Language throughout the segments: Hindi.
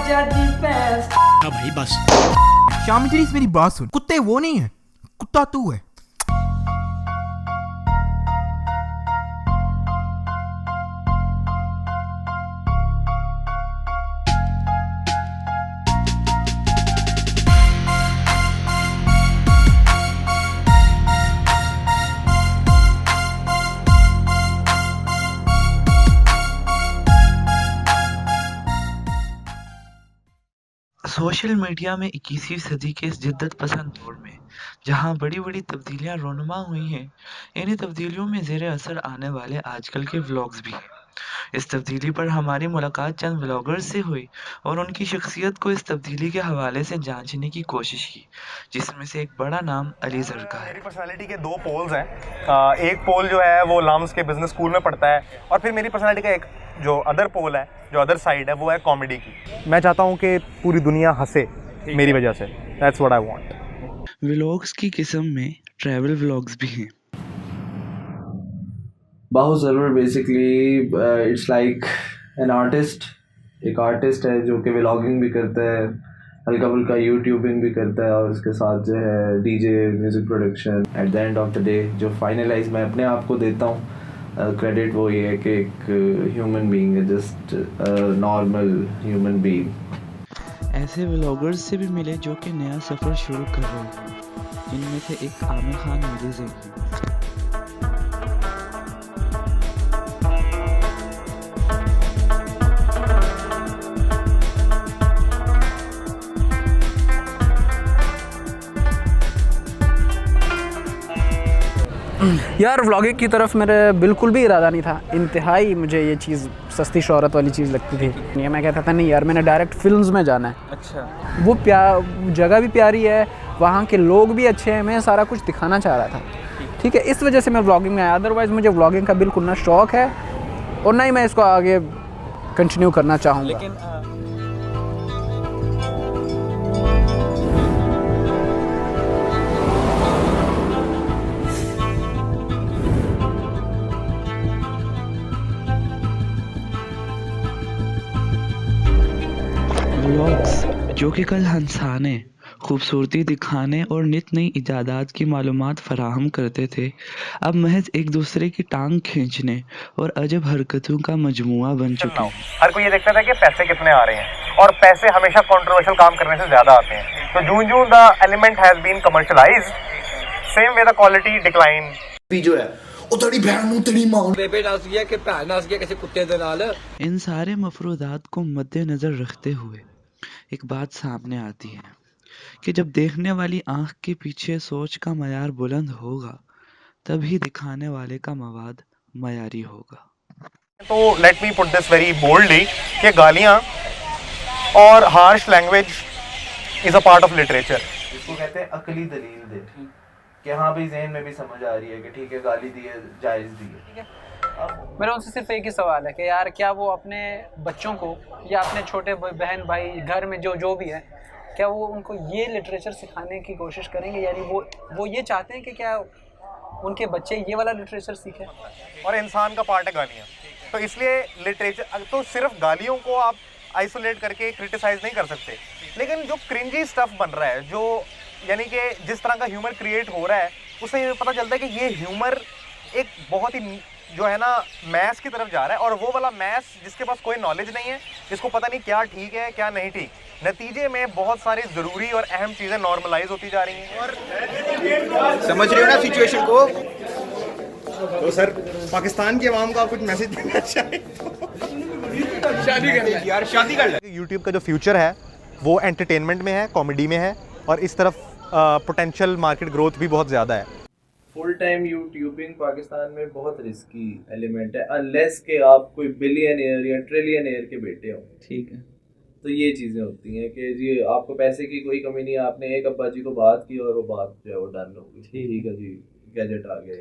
हाँ भाई बस। शामी प्लीज मेरी बात सुन, कुत्ते वो नहीं है, कुत्ता तू है। सोशल मीडिया में 21वीं सदी के इस जिद्दत पसंद दौर में जहां बड़ी-बड़ी तब्दीलियां रोनुमा हुई हैं, इन्हीं तब्दीलियों में ज़ेर असर आने वाले आजकल के व्लॉग्स भी हैं। इस तब्दीली पर हमारी मुलाकात चंद व्लॉगर्स से हुई और उनकी शख्सियत को इस तब्दीली के हवाले से जांचने की कोशिश की, जिसमें से एक बड़ा नाम अली ज़र का है। मेरी पर्सनालिटी के दो पोल्स हैं। एक पोल जो है वो लाम्स के बिजनेस स्कूल में पढ़ता है, और फिर मेरी पर्सनालिटी का एक जो अदर पोल है, जो अदर साइड है, वो है कॉमेडी की। मैं चाहता हूँ कि पूरी दुनिया हंसे मेरी वजह से। That's what I want. Vlogs की किस्म में ट्रैवल व्लॉग्स भी हैं। बाहु ज़रूर basically it's like an artist. एक आर्टिस्ट है जो कि व्लॉगिंग भी करता है, हल्का फुल्का यूट्यूबिंग भी करता है, और उसके साथ जो है DJ, music production. At the end of the day जो फाइनलाइज मैं अपने आप को देता हूँ क्रेडिट, वो ये है कि एक ह्यूमन बीइंग है, जस्ट नॉर्मल ह्यूमन बीइंग। ऐसे व्लॉगर्स से भी मिले जो कि नया सफ़र शुरू कर रहे हैं, जिनमें से एक आमिर खान मीडिया हैं। यार व्लॉगिंग की तरफ मेरे बिल्कुल भी इरादा नहीं था। इंतहाई मुझे ये चीज़ सस्ती शोहरत वाली चीज़ लगती थी। ये मैं कहता था नहीं यार, मैंने डायरेक्ट फिल्म्स में जाना है। अच्छा, वो जगह भी प्यारी है, वहाँ के लोग भी अच्छे हैं, मैं सारा कुछ दिखाना चाह रहा था। ठीक है, इस वजह से मैं व्लॉगिंग में आया। अदरवाइज़ मुझे व्लॉगिंग का बिल्कुल ना शौक़ है और ना ही मैं इसको आगे कंटिन्यू करना चाहूँगा। लेकिन व्लॉग्स जो कि कल हंसाने, खूबसूरती दिखाने और नित नई इजादात की मालूमात फराहम करते थे, अब महज एक दूसरे की टांग खींचने और अजब हरकतों का मजमुआ बन चुके हैं। हर कोई ये देखता था कि पैसे कितने आ रहे हैं, और पैसे हमेशा कंट्रोवर्शियल काम करने से ज़्यादा आते हैं। तो जूं the element has been commercialised, same way the quality decline. जो है तेरी बहन नूं तेरी मां बेबे नस गया कि भैन नस गया किसी कुत्ते दे नाल। इन सारे मफरूदात को मद्देनज़र रखते हुए एक बात सामने आती है कि जब देखने वाली आँख के पीछे सोच का मयार बुलंद होगा, तभी दिखाने वाले का मवाद मयारी होगा। तो let me put this very boldly कि गालियाँ और harsh language is a part of literature. इसको कहते हैं अकली दलील दे, कि हाँ भाई जहन में भी समझ आ रही है कि ठीक है गाली दी है, जायज़ दी है। मेरा उनसे सिर्फ एक ही सवाल है कि यार क्या वो अपने बच्चों को या अपने छोटे बहन भाई घर में जो भी है, क्या वो उनको ये लिटरेचर सिखाने की कोशिश करेंगे? यानी वो ये चाहते हैं कि क्या उनके बच्चे ये वाला लिटरेचर सीखें? और इंसान का पार्ट है गालियाँ, तो इसलिए लिटरेचर तो सिर्फ गालियों को आप आइसोलेट करके क्रिटिसाइज नहीं कर सकते, लेकिन जो क्रिंजी स्टफ बन रहा है, जो यानी कि जिस तरह का ह्यूमर क्रिएट हो रहा है, उससे ये पता चलता है कि ये ह्यूमर एक बहुत ही जो है ना मैथ्स की तरफ जा रहा है, और वो वाला मैथ्स जिसके पास कोई नॉलेज नहीं है, जिसको पता नहीं क्या ठीक है क्या नहीं ठीक, नतीजे में बहुत सारी ज़रूरी और अहम चीज़ें नॉर्मलाइज होती जा रही हैं। और समझ रहे हो ना सिचुएशन को? तो सर पाकिस्तान के अवाम को आप कुछ मैसेज देना चाहें तो शादी कर ले यार, शादी कर ले। यूट्यूब का जो फ्यूचर है वो एंटरटेनमेंट में है, कॉमेडी में है, और इस तरफ पोटेंशियल मार्केट ग्रोथ भी बहुत ज़्यादा है। फुल टाइम यूट्यूबिंग पाकिस्तान में बहुत रिस्की एलिमेंट है, अनलेस के आप कोई बिलियनियर या ट्रिलियनियर के बेटे हो। ठीक है, तो ये चीज़ें होती हैं कि जी आपको पैसे की कोई कमी नहीं है, आपने एक अब्बा जी को बात की और वो बात जो है वो डन हो गई। ठीक है जी, गैजेट आ गए।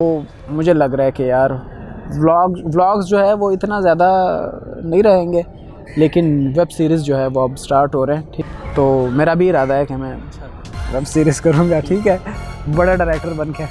तो मुझे लग रहा है कि यार व्लॉग्स जो है वो इतना ज़्यादा नहीं रहेंगे, लेकिन वेब सीरीज़ जो है वो अब स्टार्ट हो रहे हैं। ठीक, तो मेरा भी इरादा है कि मैं वेब सीरीज़ करूँगा। ठीक है, बड़ा डायरेक्टर बन के।